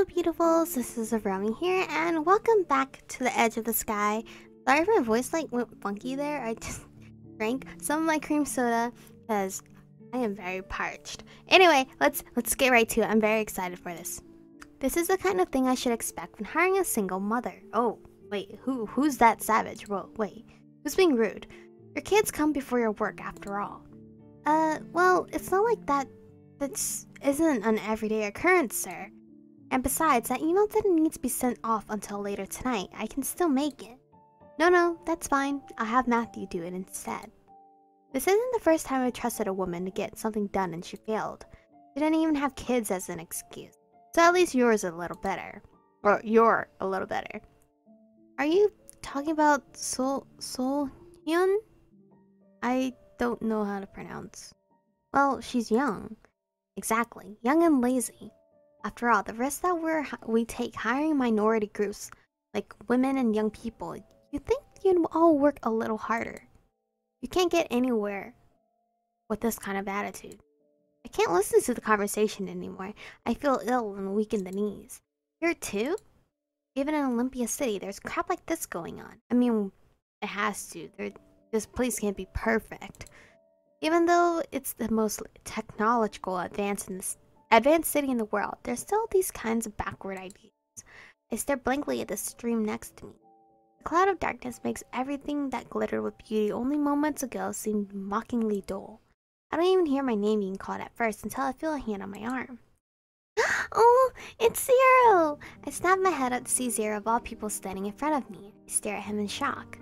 Hello beautifuls, this is Aromie here, and welcome back to the edge of the sky. Sorry if my voice went funky there. I just drank some of my cream soda because I am very parched. Anyway, let's get right to it. I'm very excited for this. This is the kind of thing I should expect when hiring a single mother. Oh, wait, who's that savage? Whoa, wait, who's being rude? Your kids come before your work after all. Well, it's not like that. This isn't an everyday occurrence, sir. And besides, that email didn't need to be sent off until later tonight. I can still make it. No, that's fine. I'll have Matthew do it instead. This isn't the first time I trusted a woman to get something done and she failed. She didn't even have kids as an excuse. So at least yours is a little better. Or you're a little better. Are you talking about Hyun? I don't know how to pronounce. Well, she's young. Exactly. Young and lazy. After all, the risk that we take hiring minority groups, like women and young people, you'd think you'd all work a little harder. You can't get anywhere with this kind of attitude. I can't listen to the conversation anymore. I feel ill and weak in the knees. Here too? Even in Olympia City, there's crap like this going on. I mean, it has to. This place can't be perfect. Even though it's the most technological advanced city in the world, there's still these kinds of backward ideas. I stare blankly at the stream next to me. The cloud of darkness makes everything that glittered with beauty only moments ago seem mockingly dull. I don't even hear my name being called at first until I feel a hand on my arm. Oh, it's Zero! I snap my head up to see Zero of all people standing in front of me. I stare at him in shock.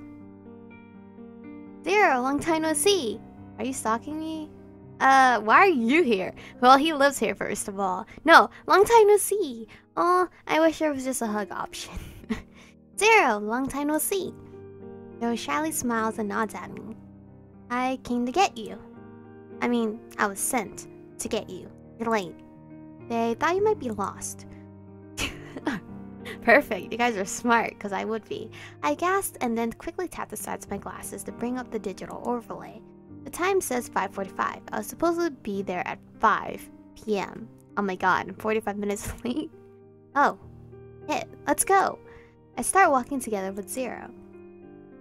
Zero, long time no see! Are you stalking me? Why are you here? Well, he lives here, first of all. No, long time no see. Oh, I wish there was just a hug option. Zero, long time no see. Joe shyly smiles and nods at me. I came to get you. I mean, I was sent to get you. You're late. They thought you might be lost. Perfect, you guys are smart, because I would be. I gasped and then quickly tapped the sides of my glasses to bring up the digital overlay. The time says 5:45. I was supposed to be there at 5 p.m. Oh my god, I'm 45 minutes late? Oh, hit, let's go. I start walking together with Zero.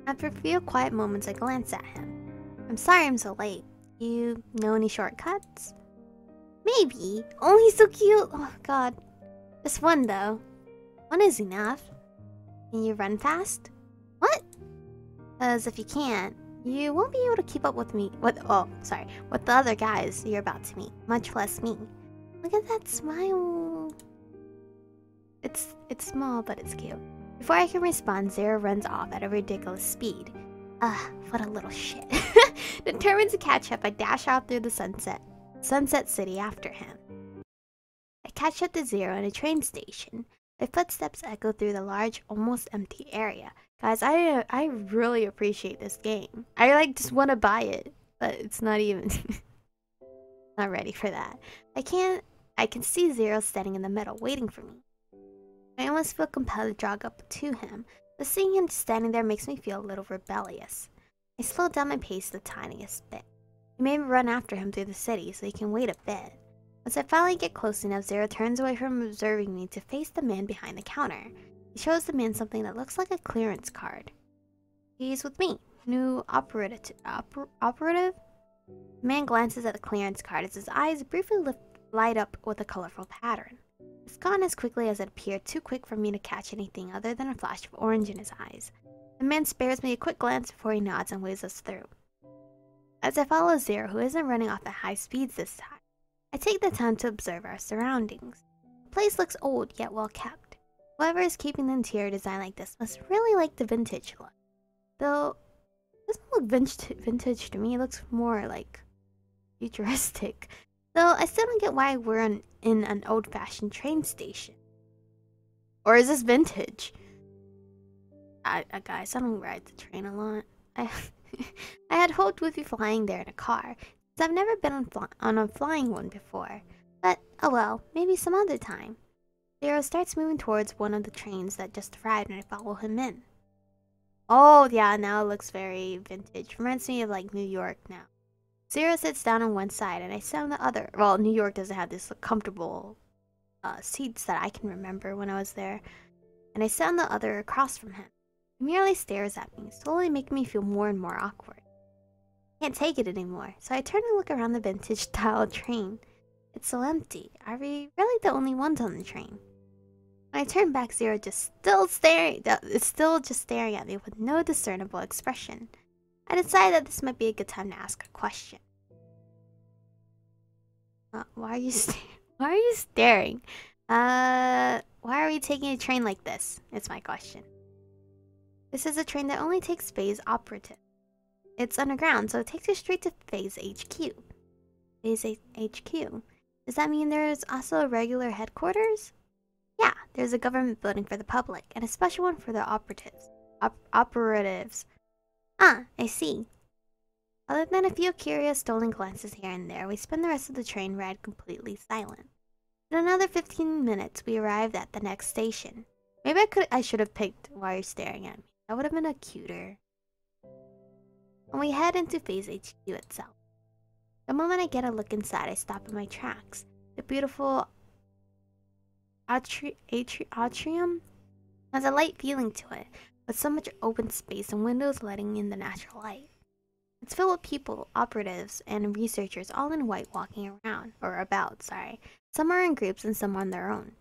After a few quiet moments, I glance at him. I'm sorry I'm so late. You know any shortcuts? Maybe. Oh, he's so cute. Oh god. Just one though. One is enough. Can you run fast? What? Because if you can't, you won't be able to keep up with me. With the other guys you're about to meet, much less me. Look at that smile. It's small, but it's cute. Before I can respond, Zero runs off at a ridiculous speed. What a little shit. Determined to catch up, I dash out through the Sunset City after him. I catch up to Zero in a train station. My footsteps echo through the large, almost empty area. Guys, I really appreciate this game. I just want to buy it, but it's not even not ready for that. I can see Zero standing in the middle, waiting for me. I almost feel compelled to jog up to him, but seeing him standing there makes me feel a little rebellious. I slow down my pace the tiniest bit. I may run after him through the city so he can wait a bit. Once I finally get close enough, Zero turns away from observing me to face the man behind the counter. He shows the man something that looks like a clearance card. He's with me. New operative? The man glances at the clearance card as his eyes briefly light up with a colorful pattern. It's gone as quickly as it appeared, too quick for me to catch anything other than a flash of orange in his eyes. The man spares me a quick glance before he nods and waves us through. As I follow Zero, who isn't running off at high speeds this time, I take the time to observe our surroundings. The place looks old yet well kept. Whoever is keeping the interior design like this must really like the vintage look. Though, it doesn't look vintage to me, it looks more like futuristic. Though, I still don't get why we're in an old-fashioned train station. Or is this vintage? Guys, I don't ride the train a lot. I had hoped we'd be flying there in a car, since I've never been on a flying one before. But, oh well, maybe some other time. Zero starts moving towards one of the trains that just arrived and I follow him in. Oh yeah, now it looks very vintage. Reminds me of like New York now. Zero sits down on one side and I sit on the other. Well, New York doesn't have this comfortable seats that I can remember when I was there, and I sit on the other across from him. He merely stares at me, slowly making me feel more and more awkward. I can't take it anymore, so I turn and look around the vintage-style train. It's so empty. Are we really the only ones on the train? When I turn back, Zero is still just staring at me with no discernible expression. I decide that this might be a good time to ask a question. Why are you staring? Why are we taking a train like this? It's my question. This is a train that only takes phase operative. It's underground, so it takes you straight to phase HQ. Phase HQ. Does that mean there's also a regular headquarters? Yeah, there's a government building for the public, and a special one for the operatives. Ah, I see. Other than a few curious stolen glances here and there, we spend the rest of the train ride completely silent. In another 15 minutes, we arrived at the next station. Maybe I should have picked Why You're Staring at Me. That would have been a cuter. And we head into Phase HQ itself. The moment I get a look inside, I stop in my tracks. The beautiful atrium has a light feeling to it, with so much open space and windows letting in the natural light. It's filled with people, operatives, and researchers all in white walking around, or about, sorry. Some are in groups and some on their own.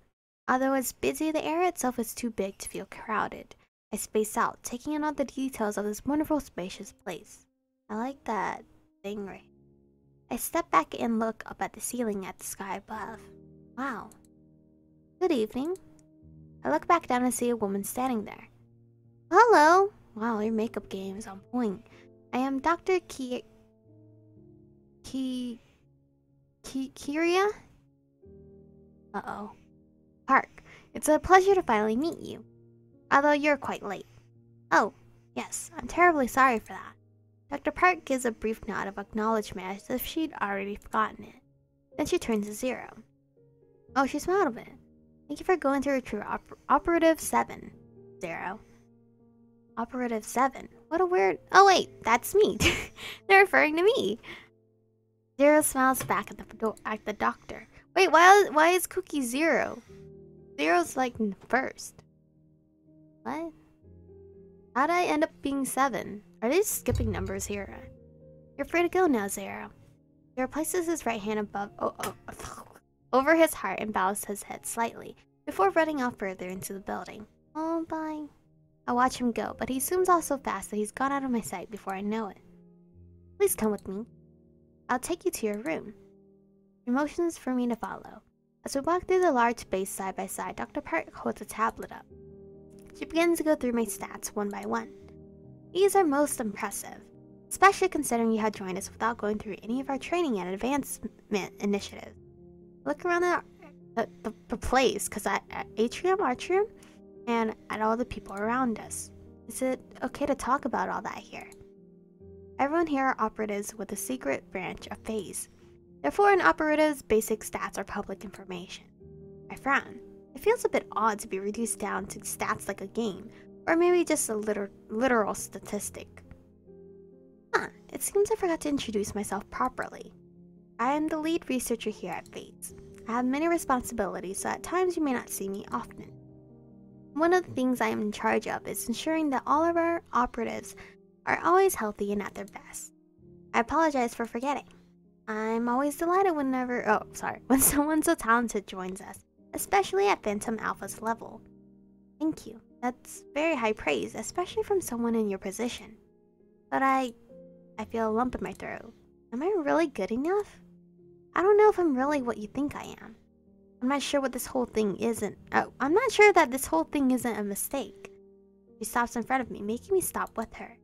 Although it's busy, the area itself is too big to feel crowded. I space out, taking in all the details of this wonderful, spacious place. I like that thing right. I step back and look up at the ceiling at the sky above. Wow. Good evening. I look back down and see a woman standing there. Hello! Wow, your makeup game is on point. I am Dr. Kiria? Uh-oh. Park. It's a pleasure to finally meet you. Although you're quite late. Oh, yes, I'm terribly sorry for that. Dr. Park gives a brief nod of acknowledgement as if she'd already forgotten it. Then she turns to Zero. Oh, she smiled a bit. Thank you for going to retrieve Operative 7, Zero. Operative 7? What a weird... Oh wait, that's me. They're referring to me. Zero smiles back at the doctor. Wait, why is Kookie 0? Zero's like first. What? How'd I end up being 7? Are they skipping numbers here? You're free to go now, Zero. Zero places his right hand over his heart and bows his head slightly, before running off further into the building. Oh, bye. I watch him go, but he zooms off so fast that he's gone out of my sight before I know it. Please come with me. I'll take you to your room. Your motions for me to follow. As we walk through the large space side by side, Dr. Park holds a tablet up. She begins to go through my stats one by one. These are most impressive, especially considering you had joined us without going through any of our training and advancement initiatives. Look around the place, because at Atrium, and at all the people around us. Is it okay to talk about all that here? Everyone here are operatives with a secret branch of phase. Therefore, an operative's basic stats are public information. I frown. It feels a bit odd to be reduced down to stats like a game, or maybe just a literal statistic. It seems I forgot to introduce myself properly. I am the lead researcher here at Phase. I have many responsibilities, so at times you may not see me often. One of the things I am in charge of is ensuring that all of our operatives are always healthy and at their best. I apologize for forgetting. I'm always delighted when someone so talented joins us, especially at Phantom Alpha's level. Thank you. That's very high praise, especially from someone in your position. But I feel a lump in my throat. Am I really good enough? I don't know if I'm really what you think I am. I'm not sure what this whole thing isn't. I'm not sure that this whole thing isn't a mistake. She stops in front of me, making me stop with her.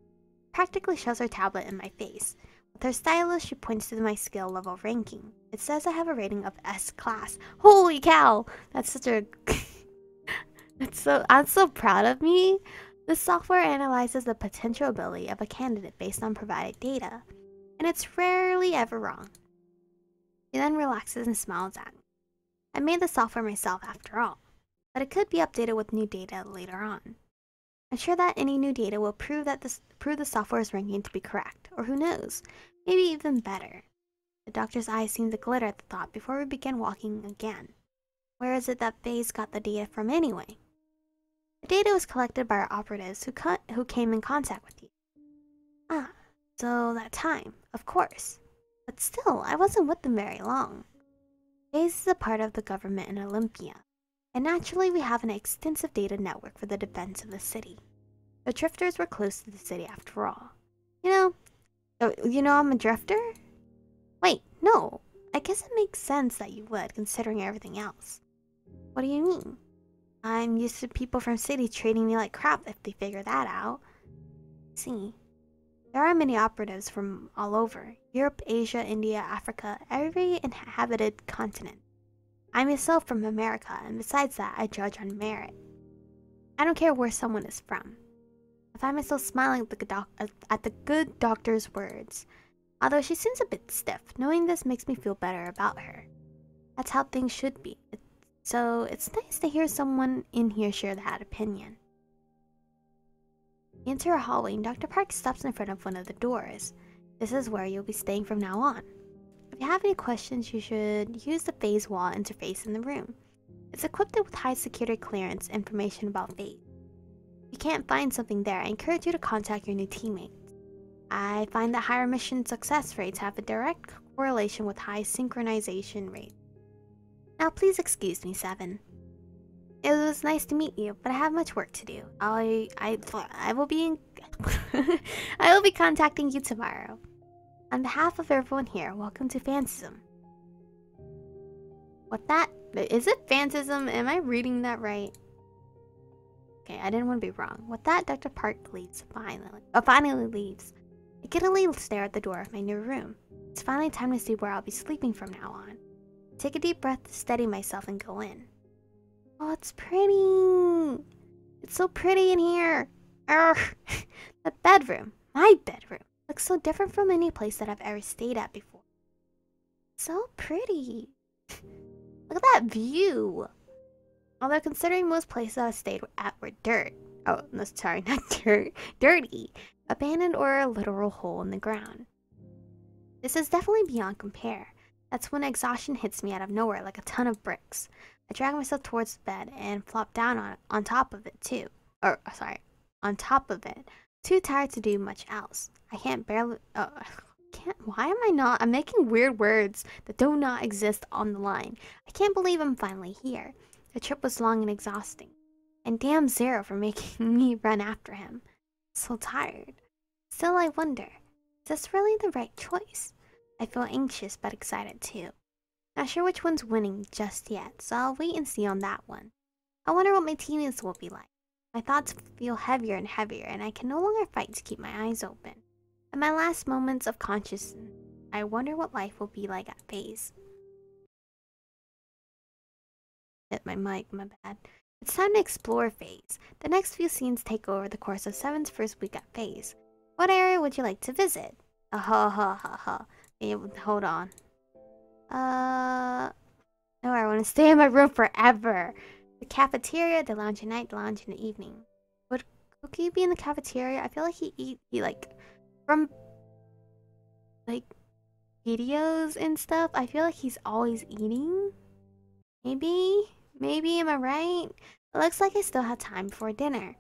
Practically shoves her tablet in my face. With her stylus, she points to my skill level ranking. It says I have a rating of S class. Holy cow! That's such a... I'm so proud of me. This software analyzes the potential ability of a candidate based on provided data, and it's rarely ever wrong. She then relaxes and smiles at me. I made the software myself after all, but it could be updated with new data later on. I'm sure that any new data will prove the software's ranking to be correct, or who knows, maybe even better. The doctor's eyes seem to glitter at the thought before we begin walking again. Where is it that Faze got the data from anyway? The data was collected by our operatives who came in contact with you. Ah, so that time, of course. But still, I wasn't with them very long. Faze is a part of the government in Olympia, and naturally we have an extensive data network for the defense of the city. The drifters were close to the city after all. You know I'm a drifter? Wait, no. I guess it makes sense that you would, considering everything else. What do you mean? I'm used to people from cities treating me like crap if they figure that out. See, there are many operatives from all over. Europe, Asia, India, Africa, every inhabited continent. I'm myself from America, and besides that, I judge on merit. I don't care where someone is from. I find myself smiling at the good doctor's words. Although she seems a bit stiff, knowing this makes me feel better about her. That's how things should be. So it's nice to hear someone in here share that opinion. We enter a hallway and Dr. Park stops in front of one of the doors. This is where you'll be staying from now on. If you have any questions, you should use the Phase wall interface in the room. It's equipped with high security clearance information about Phase. If you can't find something there, I encourage you to contact your new teammates. I find that higher mission success rates have a direct correlation with high synchronization rates. Now please excuse me, 7. It was nice to meet you, but I have much work to do. I will be I will be contacting you tomorrow. On behalf of everyone here, welcome to Fansism. What that? Is it Fansism? Am I reading that right? Okay, I didn't want to be wrong. With that, Dr. Park leaves finally leaves. I giddily stare at the door of my new room. It's finally time to see where I'll be sleeping from now on. Take a deep breath to steady myself and go in. Oh, it's pretty. It's so pretty in here. Urgh. The bedroom, my bedroom, looks so different from any place that I've ever stayed at before. So pretty. Look at that view. Although considering most places I've stayed at were dirt. Oh, no, sorry, not dirt. Dirty. Abandoned or a literal hole in the ground. This is definitely beyond compare. That's when exhaustion hits me out of nowhere like a ton of bricks. I drag myself towards the bed and flop down on top of it too. On top of it. Too tired to do much else. Why am I not? I'm making weird words that do not exist on the line. I can't believe I'm finally here. The trip was long and exhausting. And damn Zero for making me run after him. So tired. Still, I wonder, is this really the right choice? I feel anxious but excited too. Not sure which one's winning just yet, so I'll wait and see on that one. I wonder what my teammates will be like. My thoughts feel heavier and heavier, and I can no longer fight to keep my eyes open. In my last moments of consciousness, I wonder what life will be like at Phase. Hit my mic, my bad. It's time to explore Phase. The next few scenes take over the course of 7's first week at Phase. What area would you like to visit? Hold on. No, I want to stay in my room forever. The cafeteria, the lounge at night, the lounge in the evening. Would Kookie be in the cafeteria? I feel like he from like videos and stuff. I feel like he's always eating. Maybe am I right? It looks like I still have time before dinner.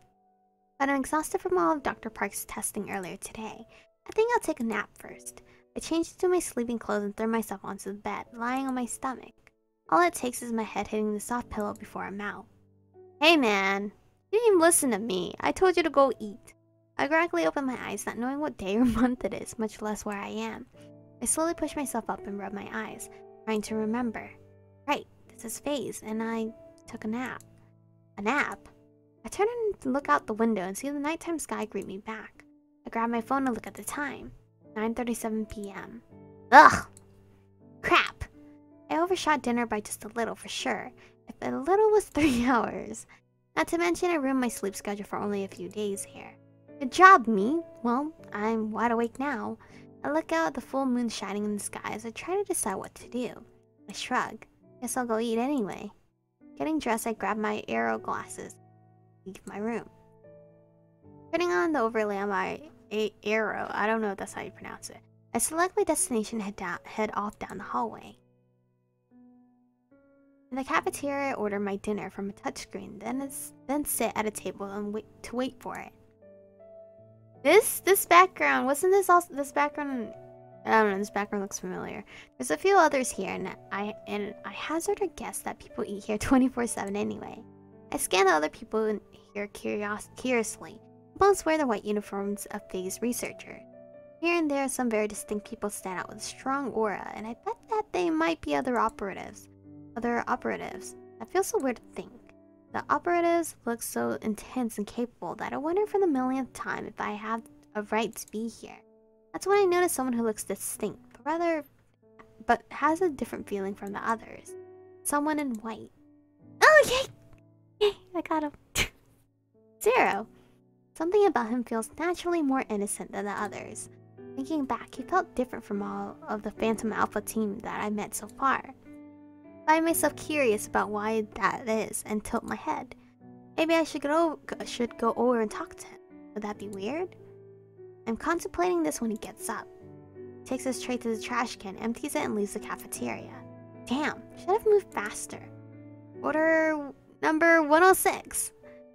But I'm exhausted from all of Dr. Park's testing earlier today. I think I'll take a nap first. I change into my sleeping clothes and throw myself onto the bed, lying on my stomach. All it takes is my head hitting the soft pillow before I'm out. Hey man, you didn't even listen to me. I told you to go eat. I gradually open my eyes, not knowing what day or month it is, much less where I am. I slowly push myself up and rub my eyes, trying to remember. Right, this is Phase, and I took a nap. A nap? I turn and look out the window and see the nighttime sky greet me back. I grab my phone and look at the time. 9:37 p.m. Ugh! Crap! I overshot dinner by just a little for sure. If a little was 3 hours. Not to mention I ruined my sleep schedule for only a few days here. Good job, me. Well, I'm wide awake now. I look out at the full moon shining in the sky as I try to decide what to do. I shrug. Guess I'll go eat anyway. Getting dressed, I grab my Aero glasses. Leave my room. Turning on the overlay on my Aero, I don't know if that's how you pronounce it. I select my destination and head off down the hallway. In the cafeteria, I order my dinner from a touchscreen, then sit at a table and wait for it. This background, wasn't this also this background? I don't know, this background looks familiar. There's a few others here, and I hazard a guess that people eat here 24/7 anyway. I scan the other people here curiously. Most wear the white uniforms of phase researchers. Here and there, some very distinct people stand out with a strong aura, and I bet that they might be other operatives. That feels so weird to think. The operatives look so intense and capable that I wonder for the millionth time if I have a right to be here. That's when I notice someone who looks distinct, but has a different feeling from the others. Someone in white. Oh, yay! Yay, I got him. Zero. Something about him feels naturally more innocent than the others. Thinking back, he felt different from all of the Phantom Alpha team that I met so far. I find myself curious about why that is and tilt my head. Maybe I should go over and talk to him. Would that be weird? I'm contemplating this when he gets up. He takes his tray to the trash can, empties it, and leaves the cafeteria. Damn, should have moved faster. Order number 106.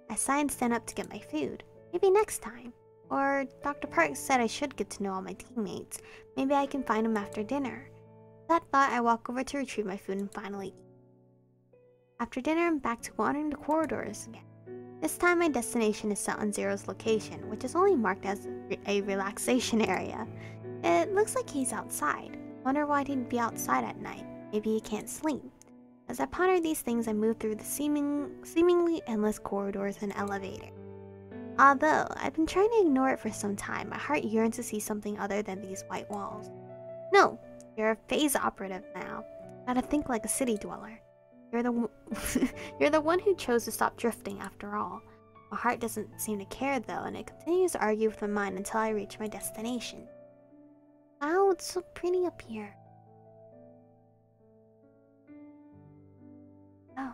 I sigh and stand up to get my food. Maybe next time. Or Dr. Park said I should get to know all my teammates. Maybe I can find him after dinner. With that thought, I walk over to retrieve my food and finally eat. After dinner, I'm back to wandering the corridors again. This time my destination is set on Zero's location, which is only marked as a relaxation area. It looks like he's outside. Wonder why he'd be outside at night. Maybe he can't sleep. As I ponder these things, I move through the seemingly endless corridors and elevator. Although I've been trying to ignore it for some time, my heart yearns to see something other than these white walls. No, you're a phase operative now. Gotta think like a city dweller. You're the one who chose to stop drifting after all. My heart doesn't seem to care though, and it continues to argue with my mind until I reach my destination. Wow, it's so pretty up here. Oh.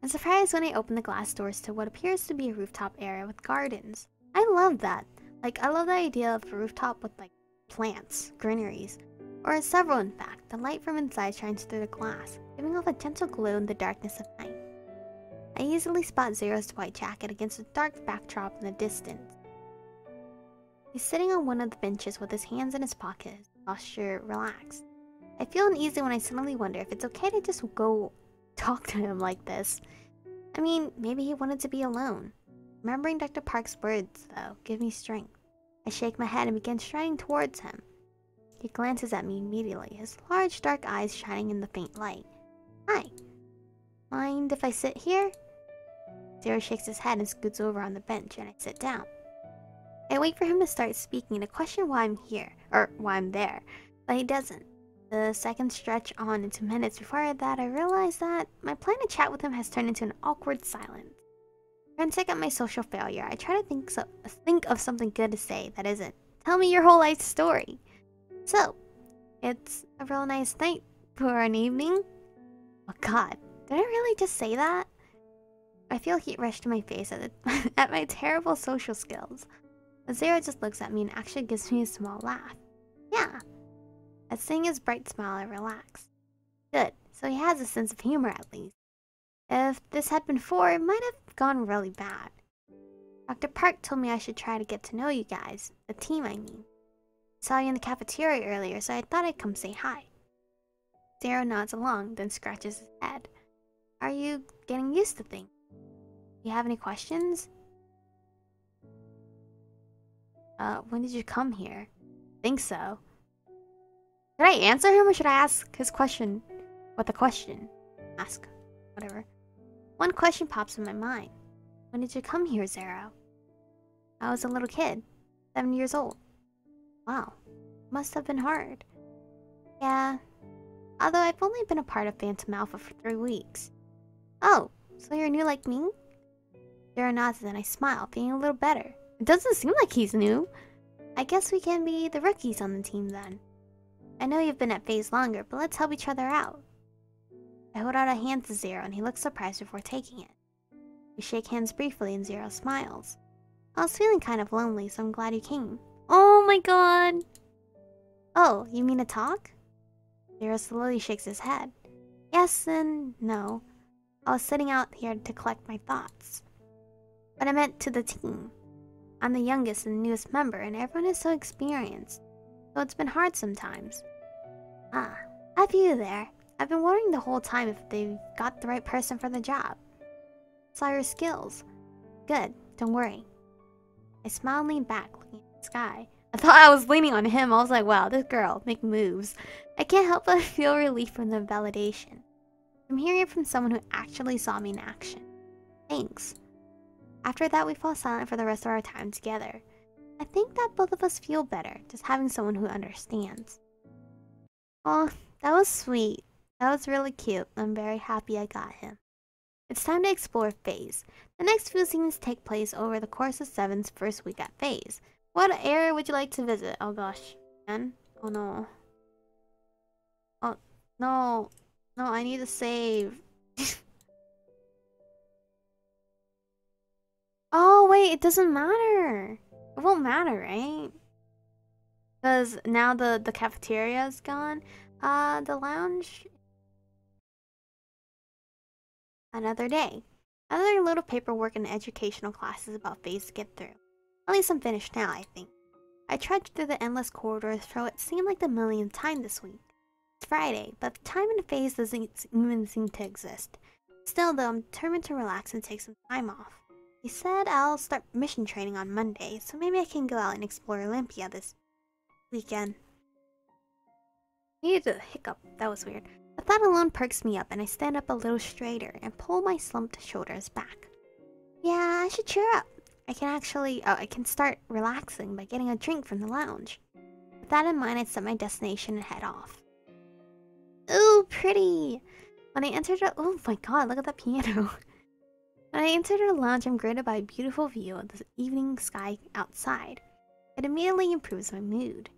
I'm surprised when I open the glass doors to what appears to be a rooftop area with gardens. I love that. I love the idea of a rooftop with plants, greeneries, or several in fact. The light from inside shines through the glass, giving off a gentle glow in the darkness of night. I easily spot Zero's white jacket against a dark backdrop in the distance. He's sitting on one of the benches with his hands in his pocket, his posture relaxed. I feel uneasy when I suddenly wonder if it's okay to just go talk to him like this. I mean, maybe he wanted to be alone. Remembering Dr. Park's words, though, give me strength. I shake my head and begin striding towards him. He glances at me immediately, his large dark eyes shining in the faint light. Hi. Mind if I sit here? Zero shakes his head and scoots over on the bench, and I sit down. I wait for him to start speaking to question why I'm here, or why I'm there, but he doesn't. The seconds stretch on into minutes before that I realize that my plan to chat with him has turned into an awkward silence. Frantic at my social failure, I try to think of something good to say that isn't, tell me your whole life story. So, it's a real nice night for an evening? Oh god, did I really just say that? I feel heat rush to my face at my terrible social skills. But Zero just looks at me and actually gives me a small laugh. Yeah. At seeing his bright smile, I relax. Good, so he has a sense of humor at least. If this had been 4, it might have gone really bad. Dr. Park told me I should try to get to know you guys, the team I mean. I saw you in the cafeteria earlier, so I thought I'd come say hi. Zero nods along, then scratches his head. Are you getting used to things? Do you have any questions? When did you come here? Think so. Should I answer him or should I ask his question? What the question? Ask. Whatever. One question pops in my mind. When did you come here, Zero? I was a little kid. 7 years old. Wow. Must have been hard. Yeah. Although I've only been a part of Phantom Alpha for 3 weeks. Oh, so you're new like me? Zero nods and I smile, feeling a little better. It doesn't seem like he's new. I guess we can be the rookies on the team then. I know you've been at phase longer, but let's help each other out. I hold out a hand to Zero and he looks surprised before taking it. We shake hands briefly and Zero smiles. I was feeling kind of lonely, so I'm glad you came. Oh my god! Oh, you mean to talk? Zero slowly shakes his head. Yes and no. I was sitting out here to collect my thoughts. But I meant to the team. I'm the youngest and newest member, and everyone is so experienced. So it's been hard sometimes. Ah, I have you there. I've been wondering the whole time if they've got the right person for the job. Saw your skills. Good, don't worry. I smiled and leaned back, looking at the sky. I thought I was leaning on him. I was like, wow, this girl, make moves. I can't help but feel relief from the validation. I'm hearing it from someone who actually saw me in action. Thanks. After that, we fall silent for the rest of our time together. I think that both of us feel better, just having someone who understands. Oh, that was sweet. That was really cute. I'm very happy I got him. It's time to explore Phase. The next few scenes take place over the course of 7's first week at Phase. What area would you like to visit? Oh gosh. Again? Oh no. Oh, no. No, I need to save. Oh, wait, it doesn't matter. It won't matter, right? Because now the cafeteria is gone. The lounge. Another day. Another little paperwork and educational classes about Phase to get through. At least I'm finished now, I think. I trudged through the endless corridors for what seemed like the millionth time this week. It's Friday, but the time in the Phase doesn't even seem to exist. Still, though, I'm determined to relax and take some time off. He said I'll start mission training on Monday, so maybe I can go out and explore Olympia this weekend. I needed a hiccup. That was weird. The thought alone perks me up, and I stand up a little straighter and pull my slumped shoulders back. Yeah, I should cheer up. I can start relaxing by getting a drink from the lounge. With that in mind, I set my destination and head off. Ooh, pretty! Oh my god, look at that piano. When I entered the lounge, I'm greeted by a beautiful view of the evening sky outside. It immediately improves my mood.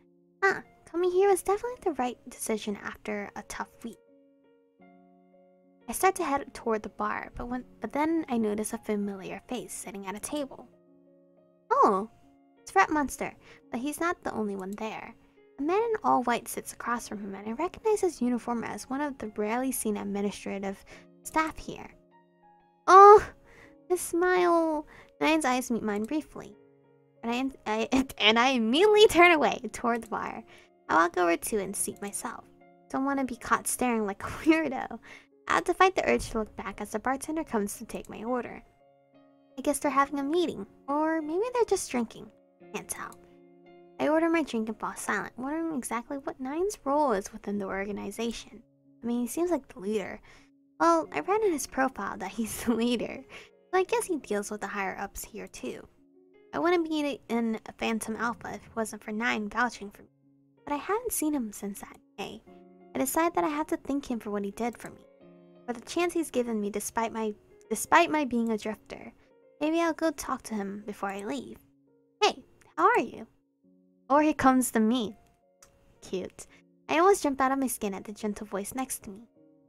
Coming here was definitely the right decision after a tough week. I start to head toward the bar, but then I notice a familiar face sitting at a table. Oh, it's Frat Monster, but he's not the only one there. A man in all white sits across from him, and I recognize his uniform as one of the rarely seen administrative staff here. Oh, his smile. Nine's eyes meet mine briefly, and I immediately turn away toward the bar. I walk over to it and seat myself. Don't want to be caught staring like a weirdo. I have to fight the urge to look back as the bartender comes to take my order. I guess they're having a meeting, or maybe they're just drinking. Can't tell. I order my drink and fall silent, wondering exactly what Nine's role is within the organization. I mean, he seems like the leader. Well, I read in his profile that he's the leader, so I guess he deals with the higher-ups here too. I wouldn't be in Phantom Alpha if it wasn't for Nine vouching for me, but I haven't seen him since that day. I decide that I have to thank him for what he did for me, for the chance he's given me despite my being a drifter. Maybe I'll go talk to him before I leave. Hey, how are you? Or he comes to me. Cute. I almost jump out of my skin at the gentle voice next to me.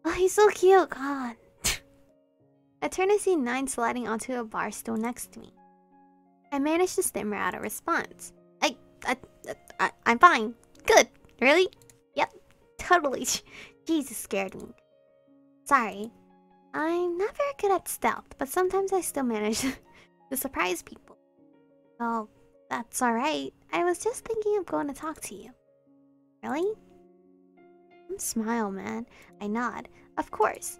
Oh, he's so cute, God. I turn to see Nine sliding onto a bar stool next to me. I manage to stammer out a response. I'm fine. Good. Really? Yep. Totally. Jesus scared me. Sorry. I'm not very good at stealth, but sometimes I still manage to surprise people. Well, that's alright. I was just thinking of going to talk to you. Really? Don't smile, man. I nod. Of course.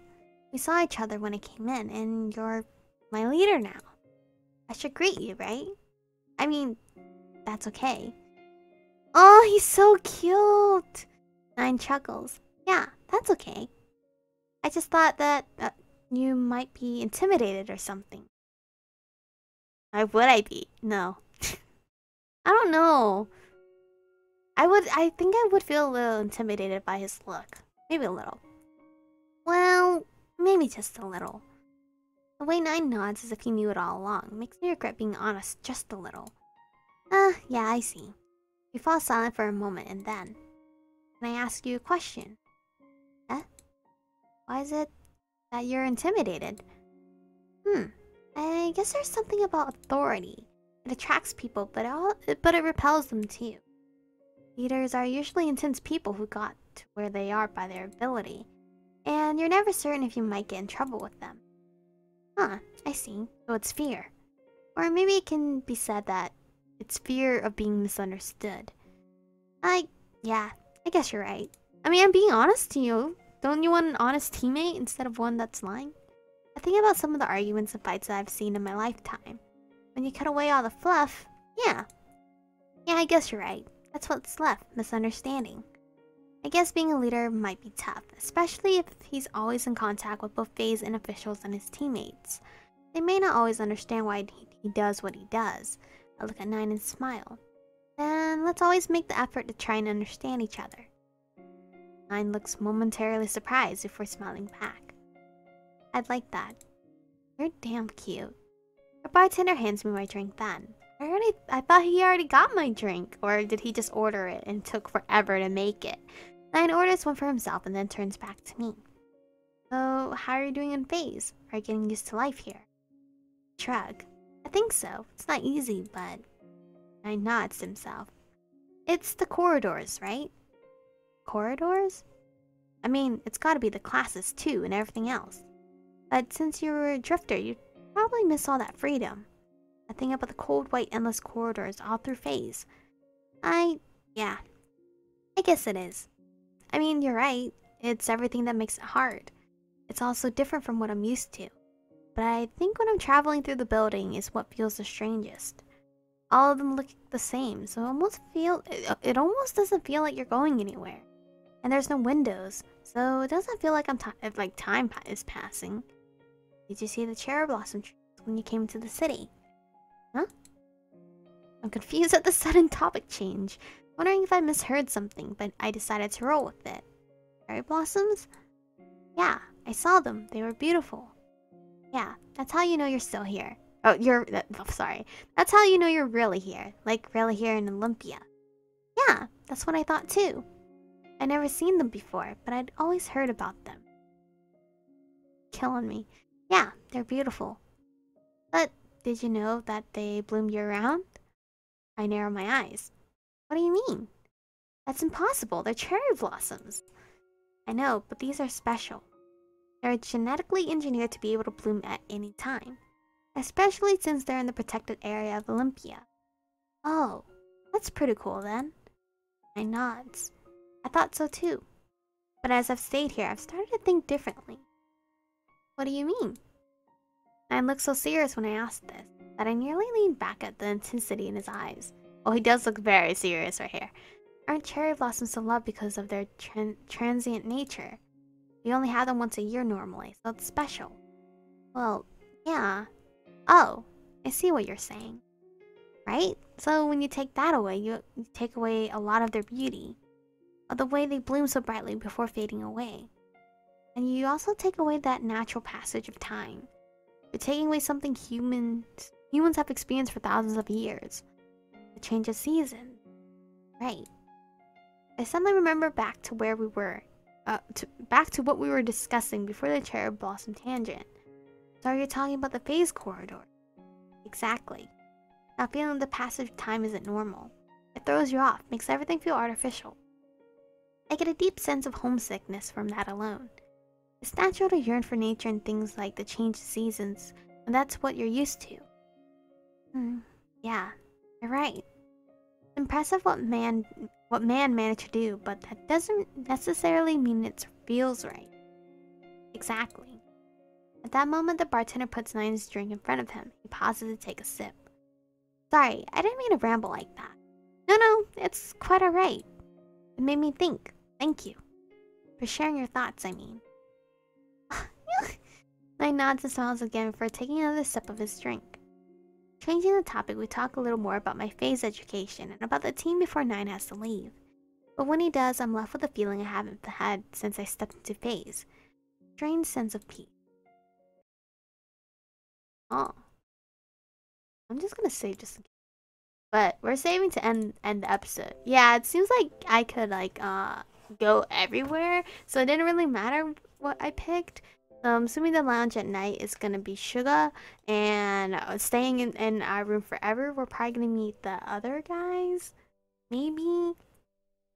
We saw each other when I came in, and you're my leader now. I should greet you, right? I mean, that's okay. Oh, he's so cute! Nine chuckles. Yeah, that's okay. I just thought that you might be intimidated or something. Why would I be? No. I don't know. I think I would feel a little intimidated by his look. Maybe a little. Well, maybe just a little. The way Nine nods as if he knew it all along makes me regret being honest just a little. Yeah, I see. We fall silent for a moment and then... Can I ask you a question? Eh? Why is it that you're intimidated? I guess there's something about authority. It attracts people, but it repels them too. Leaders are usually intense people who got to where they are by their ability. And and you're never certain if you might get in trouble with them. Huh, I see. So it's fear. Or maybe it can be said that it's fear of being misunderstood. Yeah, I guess you're right. I mean, I'm being honest to you. Don't you want an honest teammate instead of one that's lying? I think about some of the arguments and fights that I've seen in my lifetime. When you cut away all the fluff, yeah. Yeah, I guess you're right. That's what's left, misunderstanding. I guess being a leader might be tough, especially if he's always in contact with both FaZe and officials and his teammates. They may not always understand why he does what he does. I look at Nine and smile. Then let's always make the effort to try and understand each other. Nine looks momentarily surprised before smiling back. I'd like that. You're damn cute. The bartender hands me my drink then. I thought he already got my drink, or did he just order it and took forever to make it? Nine orders one for himself and then turns back to me. So, how are you doing in FaZe? Are you getting used to life here? Shrug. I think so. It's not easy, but... Nine nods to himself. It's the corridors, right? Corridors? I mean, it's gotta be the classes too and everything else. But since you were a drifter, you'd probably miss all that freedom. I think about the cold, white, endless corridors all through FaZe. Yeah. I guess it is. I mean, you're right. It's everything that makes it hard. It's also different from what I'm used to. But I think when I'm traveling through the building is what feels the strangest. All of them look the same, so it almost doesn't feel like you're going anywhere. And there's no windows, so it doesn't feel like time is passing. Did you see the cherry blossom trees when you came to the city? Huh? I'm confused at the sudden topic change, wondering if I misheard something, but I decided to roll with it. Cherry blossoms? Yeah, I saw them. They were beautiful. Yeah, that's how you know you're still here. Sorry. That's how you know you're really here. Like, really here in Olympia. Yeah, that's what I thought too. I'd never seen them before, but I'd always heard about them. Killing me. Yeah, they're beautiful. But did you know that they bloom year-round? I narrow my eyes. What do you mean? That's impossible. They're cherry blossoms. I know, but these are special. They're genetically engineered to be able to bloom at any time. Especially since they're in the protected area of Olympia. Oh, that's pretty cool then. I nods. I thought so too. But as I've stayed here, I've started to think differently. What do you mean? I looked so serious when I asked this, that I nearly leaned back at the intensity in his eyes. Oh, he does look very serious right here. Aren't cherry blossoms so loved because of their transient nature? We only have them once a year normally, so it's special. Well, yeah. Oh, I see what you're saying. Right? So when you take that away, you take away a lot of their beauty. Of the way they bloom so brightly before fading away. And you also take away that natural passage of time. You're taking away something humans have experienced for thousands of years. The change of season. Right. I suddenly remember back to where we were. Back to what we were discussing before the cherry blossom tangent. So you're talking about the FaZe corridor. Exactly. Now feeling the passage of time isn't normal. It throws you off, makes everything feel artificial. I get a deep sense of homesickness from that alone. It's natural to yearn for nature and things like the changed seasons, and that's what you're used to. Yeah, you're right. It's impressive what man managed to do, but that doesn't necessarily mean it feels right. Exactly. At that moment, the bartender puts Nine's drink in front of him. He pauses to take a sip. Sorry, I didn't mean to ramble like that. No, it's quite alright. It made me think. Thank you. For sharing your thoughts, I mean. Nine nods and smiles again before taking another sip of his drink. Changing the topic, we talk a little more about my FaZe education and about the team before Nine has to leave. But when he does, I'm left with a feeling I haven't had since I stepped into FaZe. A strange sense of peace. Oh. I'm just gonna save just in case. But we're saving to end the episode. Yeah, it seems like I could go everywhere, so it didn't really matter what I picked. I'm assuming the lounge at night is gonna be Suga, and staying in our room forever, we're probably gonna meet the other guys, maybe.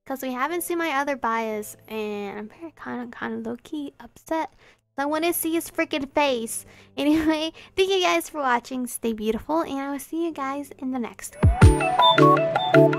because we haven't seen my other bias, and I'm very kind of low-key upset. I want to see his freaking face. Anyway, thank you guys for watching. Stay beautiful, and I will see you guys in the next one.